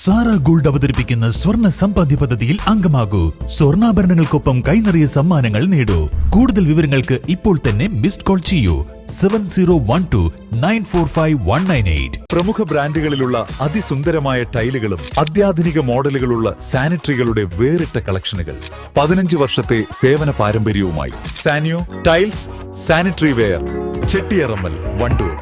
Sara gold അവതരിപ്പിക്കുന്ന സ്വർണ്ണ സമ്പാദ്യ പദ്ധതിയിൽ അംഗമാകൂ. സ്വർണ്ണാഭരണങ്ങൾക്കൊപ്പം കൈനിറിയ സമ്മാനങ്ങൾ നേടൂ. കൂടുതൽ വിവരങ്ങൾക്ക് ഇപ്പോൾ തന്നെ മിസ്ഡ് കോൾ ചെയ്യൂ 7012945198. പ്രമുഖ ബ്രാൻഡുകളിലുള്ള അതിസുന്ദരമായ ടൈലുകളും അത്യാധുനിക മോഡലുകളുള്ള സാനിറ്ററികളുടെ വേറിട്ട കളക്ഷനുകൾ 15 വർഷത്തെ സേവന പാരമ്പര്യവുമായി Saniyo tiles sanitary ware, Chettiyarammal, Wandoor.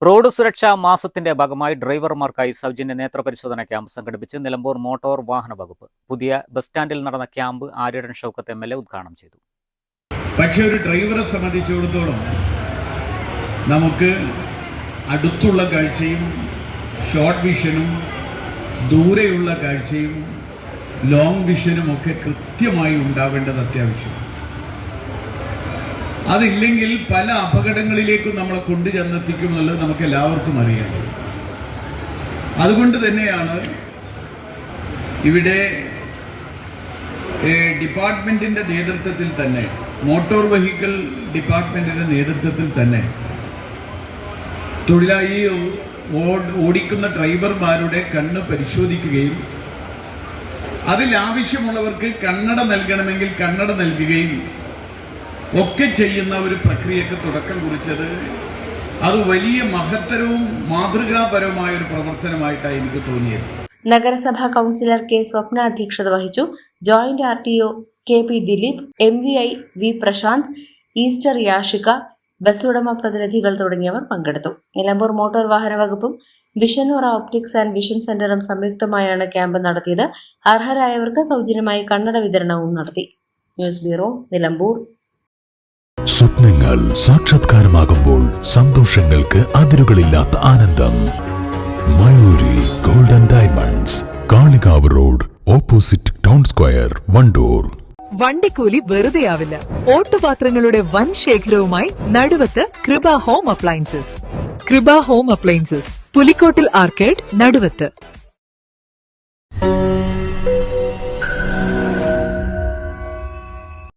Road സുരക്ഷാ മാസത്തിന്റെ ഭാഗമായി ഡ്രൈവർമാർക്കായി സൗജന്യ നേത്രപരിശോധന ക്യാമ്പ് സംഘടിപ്പിച്ച് നിലമ്പൂർ മോട്ടോർ വാഹന വകുപ്പ്. പുതിയ ബസ് സ്റ്റാൻഡിൽ നടന്ന ക്യാമ്പ് ആര്യടൻ ഷൗക്കത്ത് MLA ഉദ്ഘാടനം ചെയ്തു. പക്ഷെ ഒരു ഡ്രൈവറെ സംബന്ധിച്ചിടത്തോളം നമുക്ക് അടുത്തുള്ള കാഴ്ചയും ഷോർട്ട് വിഷനും ദൂരെയുള്ള കാഴ്ചയും ലോങ് വിഷനും ഒക്കെ കൃത്യമായി ഉണ്ടാവേണ്ടത് അത്യാവശ്യമാണ്. അതില്ലെങ്കിൽ പല അപകടങ്ങളിലേക്കും നമ്മളെ കൊണ്ടുചെന്നെത്തിക്കുമെന്നുള്ളത് നമുക്ക് എല്ലാവർക്കും അറിയാം. അതുകൊണ്ട് തന്നെയാണ് ഇവിടെ ഡിപ്പാർട്ട്മെന്റിന്റെ നേതൃത്വത്തിൽ തന്നെ, മോട്ടോർ വെഹിക്കിൾ ഡിപ്പാർട്ട്മെന്റിന്റെ നേതൃത്വത്തിൽ തന്നെ തൊഴിലാളി ഓടിക്കുന്ന ഡ്രൈവർമാരുടെ കണ്ണ് പരിശോധിക്കുകയും അതിലാവശ്യമുള്ളവർക്ക് കണ്ണട നൽകണമെങ്കിൽ കണ്ണട നൽകുകയും ഒക്കെ ചെയ്യുന്ന ഒരു പ്രക്രിയക്ക് തുടക്കം കുറിച്ചത് അത് വലിയ മഹത്തരവും മാതൃകാപരവുമായ ഒരു പ്രവർത്തനമായിട്ടാണ് എനിക്ക് തോന്നിയത്. നഗരസഭാ കൗൺസിലർ കെ സ്വപ്ന അധ്യക്ഷത വഹിച്ചു. Joint RTO KP Dileep, MVI V Prasanth, Esther Yashika, bus ഉടമ പ്രതിനിധികൾ തുടങ്ങിയവർ പങ്കെടുത്തു. നിലമ്പൂർ മോട്ടോർ വാഹന വകുപ്പും വിഷനോറ ഓപ്റ്റിക്സ് ആൻഡ് വിഷൻ സെന്ററും സംയുക്തമായാണ് ക്യാമ്പ് നടത്തിയത്. അർഹരായവർക്ക് സൗജന്യമായി കണ്ണട വിതരണവും നടത്തി. News bureau, Nilambur. സ്വപ്നങ്ങൾ സാക്ഷാത്കാരമാകുമ്പോൾ സന്തോഷങ്ങൾക്ക് അതിരുകളില്ലാത്ത ആനന്ദം. Mayuri gold and diamonds, Kalikavu road, opposite town square, Wandoor. വണ്ടിക്കൂലി വെറുതെയാവില്ല. ഓട്ടുപാത്രങ്ങളുടെ വൻ ശേഖരവുമായി Naduvath Krupa home appliances. Krupa home appliances, Pulikottil arcade, നടുവത്ത്.